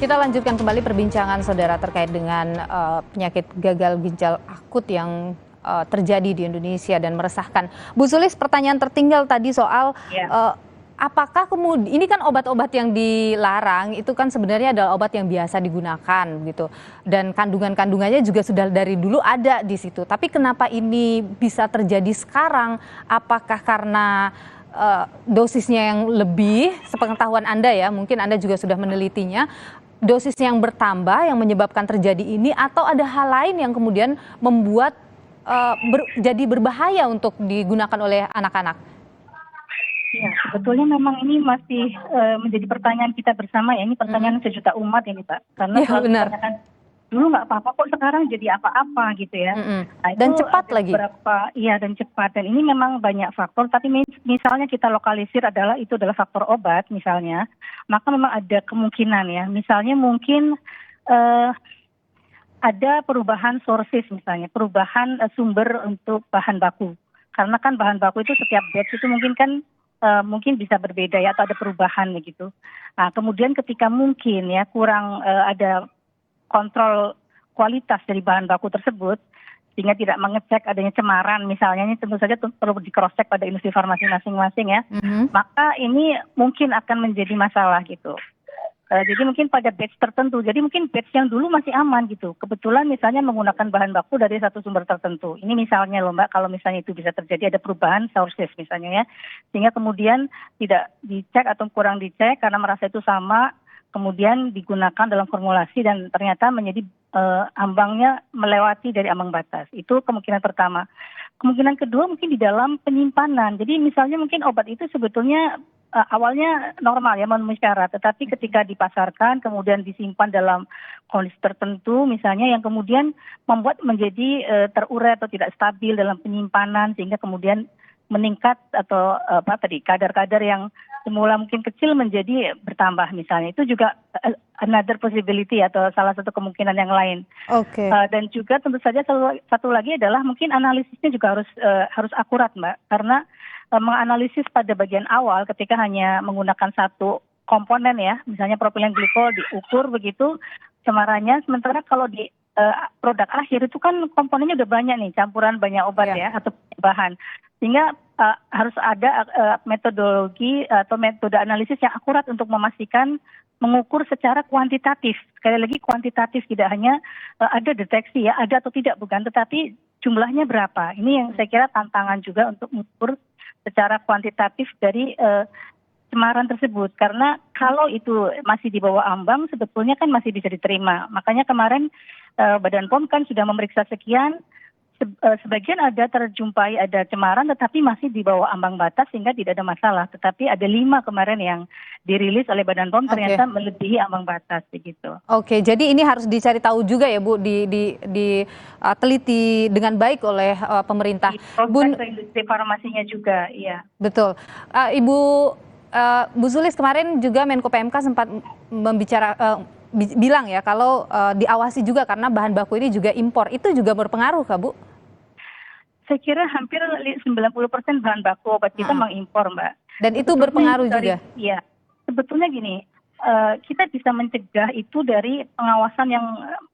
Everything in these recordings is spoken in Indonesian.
Kita lanjutkan kembali perbincangan saudara terkait dengan penyakit gagal ginjal akut yang terjadi di Indonesia dan meresahkan. Bu Sulis, pertanyaan tertinggal tadi soal Ya, apakah kemudian ini kan obat-obat yang dilarang itu kan sebenarnya adalah obat yang biasa digunakan gitu, dan kandungan-kandungannya juga sudah dari dulu ada di situ. Tapi kenapa ini bisa terjadi sekarang? Apakah karena dosisnya yang lebih, sepengetahuan Anda ya, mungkin Anda juga sudah menelitinya, dosis yang bertambah yang menyebabkan terjadi ini, atau ada hal lain yang kemudian membuat jadi berbahaya untuk digunakan oleh anak-anak? ya, sebetulnya memang ini masih menjadi pertanyaan kita bersama ya. Ini pertanyaan sejuta umat ini, Pak. Karena Iya selalu benar. ditanyakan, dulu nggak apa-apa kok sekarang jadi apa-apa gitu ya. Nah itu Dan cepat ada lagi. beberapa, iya dan cepat. Dan ini memang banyak faktor, tapi misalnya kita lokalisir itu adalah faktor obat misalnya, maka memang ada kemungkinan ya. Misalnya mungkin eh, ada perubahan sources misalnya, perubahan sumber untuk bahan baku. Karena kan bahan baku itu setiap batch itu mungkin kan mungkin bisa berbeda ya atau ada perubahan begitu. Nah, kemudian ketika mungkin ya kurang ada kontrol kualitas dari bahan baku tersebut sehingga tidak mengecek adanya cemaran misalnya, ini tentu saja perlu di cross check pada industri farmasi masing-masing ya. Maka ini mungkin akan menjadi masalah gitu. Jadi mungkin pada batch tertentu, jadi mungkin batch yang dulu masih aman gitu. Kebetulan misalnya menggunakan bahan baku dari satu sumber tertentu. Ini misalnya loh Mbak, kalau misalnya itu bisa terjadi ada perubahan sources misalnya ya. Sehingga kemudian tidak dicek atau kurang dicek karena merasa itu sama, kemudian digunakan dalam formulasi dan ternyata menjadi ambangnya melewati dari ambang batas. Itu kemungkinan pertama. Kemungkinan kedua mungkin di dalam penyimpanan. Jadi misalnya mungkin obat itu sebetulnya awalnya normal ya memenuhi syarat, tetapi ketika dipasarkan kemudian disimpan dalam kondisi tertentu misalnya yang kemudian membuat menjadi terurai atau tidak stabil dalam penyimpanan sehingga kemudian meningkat atau kadar-kadar yang semula mungkin kecil menjadi bertambah misalnya. Itu juga another possibility atau salah satu kemungkinan yang lain. Oke. Dan juga tentu saja satu lagi adalah mungkin analisisnya juga harus akurat Mbak, karena menganalisis pada bagian awal ketika hanya menggunakan satu komponen ya, misalnya propilen glikol diukur begitu cemarannya, sementara kalau di produk akhir itu kan komponennya udah banyak nih, campuran banyak obat ya atau bahan, sehingga harus ada metodologi atau metode analisis yang akurat untuk memastikan mengukur secara kuantitatif. Sekali lagi kuantitatif, tidak hanya ada deteksi ya, ada atau tidak bukan, tetapi jumlahnya berapa. Ini yang saya kira tantangan juga untuk mengukur secara kuantitatif dari cemaran tersebut. Karena kalau itu masih di bawah ambang sebetulnya kan masih bisa diterima. Makanya kemarin Badan POM kan sudah memeriksa sekian, sebagian ada terjumpai ada cemaran tetapi masih di bawah ambang batas sehingga tidak ada masalah. Tetapi ada 5 kemarin yang dirilis oleh Badan POM ternyata melebihi ambang batas begitu. Oke, jadi ini harus dicari tahu juga ya Bu, teliti dengan baik oleh pemerintah. Proses industri farmasinya juga, iya. Betul. Bu Sulis, kemarin juga Menko PMK sempat bilang ya kalau diawasi juga karena bahan baku ini juga impor. Itu juga berpengaruh Kak Bu? Saya kira hampir 90% bahan baku obat kita mengimpor Mbak. Dan itu berpengaruh juga? Iya, sebetulnya gini, kita bisa mencegah itu dari pengawasan yang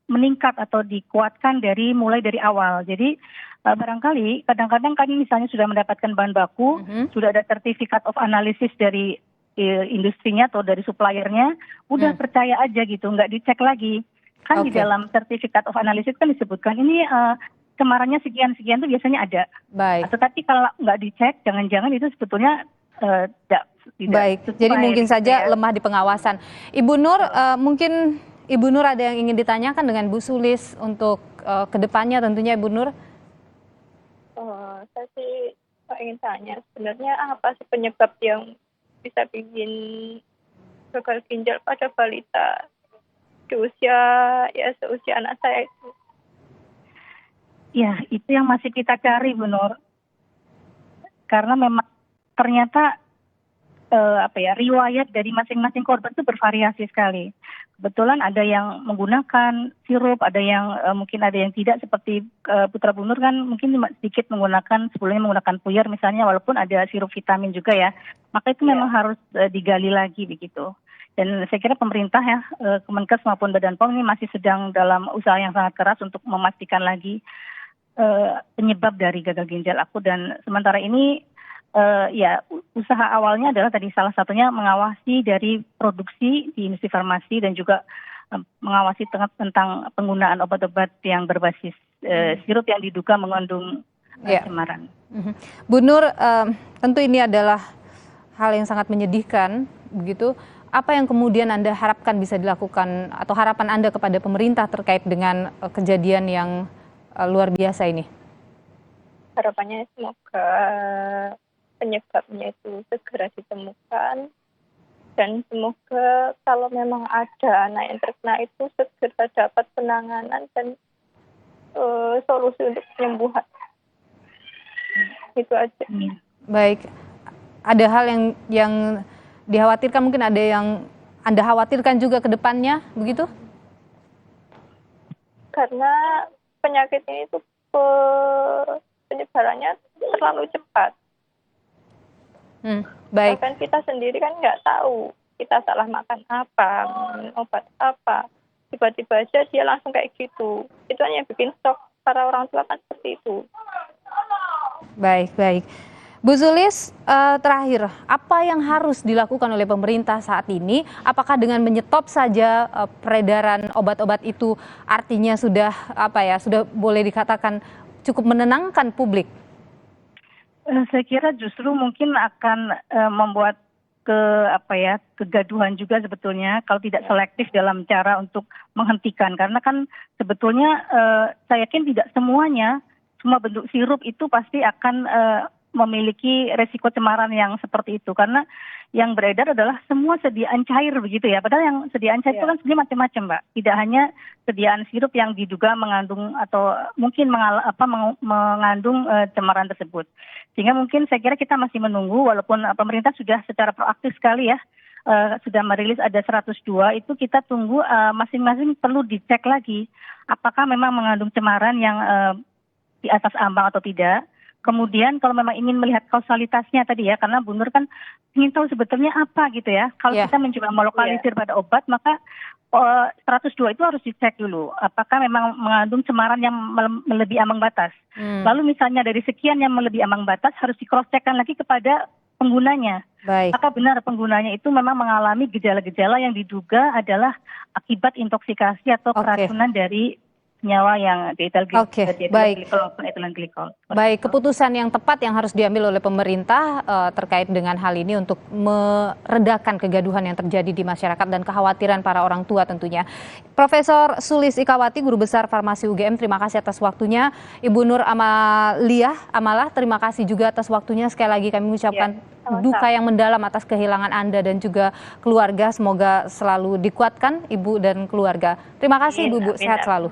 meningkat atau dikuatkan mulai dari awal. Jadi barangkali kadang-kadang kami misalnya sudah mendapatkan bahan baku, sudah ada certificate of analysis dari industrinya atau dari suppliernya, udah percaya aja gitu, nggak dicek lagi. Kan di dalam certificate of analysis kan disebutkan ini cemarannya sekian-sekian itu biasanya ada. Baik. Tetapi kalau nggak dicek, jangan-jangan itu sebetulnya tidak baik. Jadi mungkin saja lemah di pengawasan. Ibu Nur, mungkin Ibu Nur ada yang ingin ditanyakan dengan Bu Sulis untuk kedepannya tentunya Ibu Nur? Saya sih ingin tanya, sebenarnya apa sih penyebab yang bisa bikin gagal ginjal pada balita di seusia anak saya itu? Ya, itu yang masih kita cari, Bu Nur. Karena memang ternyata riwayat dari masing-masing korban itu bervariasi sekali. Kebetulan ada yang menggunakan sirup, ada yang mungkin ada yang tidak, seperti Putra Bu Nur kan mungkin sedikit sebelumnya menggunakan puyer misalnya, walaupun ada sirup vitamin juga ya. Maka itu memang harus digali lagi begitu. Dan saya kira pemerintah ya, Kemenkes maupun Badan POM ini masih sedang dalam usaha yang sangat keras untuk memastikan lagi penyebab dari gagal ginjal akut. Dan sementara ini ya usaha awalnya adalah tadi salah satunya mengawasi dari produksi di industri farmasi dan juga mengawasi tentang penggunaan obat-obat yang berbasis sirup yang diduga mengandung cemaran. Bu Nur, tentu ini adalah hal yang sangat menyedihkan, begitu. Apa yang kemudian Anda harapkan bisa dilakukan atau harapan Anda kepada pemerintah terkait dengan kejadian yang luar biasa ini? Harapannya semoga penyebabnya itu segera ditemukan dan semoga kalau memang ada anak yang terkena itu segera dapat penanganan dan solusi untuk penyembuhan. Itu aja. Baik, ada hal yang dikhawatirkan, mungkin ada yang Anda khawatirkan juga ke depannya, begitu? Karena penyakit ini tuh penyebarannya terlalu cepat. Baik. Bahkan kita sendiri kan nggak tahu kita salah makan apa, obat apa, tiba-tiba aja dia langsung kayak gitu. Itu hanya bikin shock para orang tua kan seperti itu. Baik. Bu Zulis, terakhir, apa yang harus dilakukan oleh pemerintah saat ini? Apakah dengan menyetop saja peredaran obat-obat itu artinya sudah sudah boleh dikatakan cukup menenangkan publik? Saya kira justru mungkin akan membuat kegaduhan juga sebetulnya kalau tidak selektif dalam cara untuk menghentikan, karena kan sebetulnya saya yakin tidak semua bentuk sirup itu pasti akan memiliki resiko cemaran yang seperti itu, karena yang beredar adalah semua sediaan cair begitu ya. Padahal yang sediaan cair itu kan sebenarnya macam-macam, Mbak. Tidak hanya sediaan sirup yang diduga mengandung atau mungkin mengandung cemaran tersebut. Sehingga mungkin saya kira kita masih menunggu, walaupun pemerintah sudah secara proaktif sekali ya sudah merilis ada 102, itu kita tunggu masing-masing perlu dicek lagi apakah memang mengandung cemaran yang di atas ambang atau tidak. Kemudian kalau memang ingin melihat kausalitasnya tadi ya, karena Bu Nur kan ingin tahu sebetulnya apa gitu ya. Kalau kita mencoba melokalisir pada obat, maka 102 itu harus dicek dulu. Apakah memang mengandung cemaran yang melebihi ambang batas. Lalu misalnya dari sekian yang melebihi ambang batas harus di-cross-checkkan lagi kepada penggunanya. Baik. Apakah benar penggunanya itu memang mengalami gejala-gejala yang diduga adalah akibat intoksikasi atau keracunan dari senyawa yang diethylglycol maupun ethylene glycol. Baik, keputusan yang tepat yang harus diambil oleh pemerintah terkait dengan hal ini untuk meredakan kegaduhan yang terjadi di masyarakat dan kekhawatiran para orang tua tentunya. Profesor Sulis Ikawati, Guru Besar Farmasi UGM, terima kasih atas waktunya. Ibu Nur Amalah, terima kasih juga atas waktunya. Sekali lagi kami mengucapkan duka yang mendalam atas kehilangan Anda dan juga keluarga. Semoga selalu dikuatkan Ibu dan keluarga. Terima kasih Ibu, sehat selalu.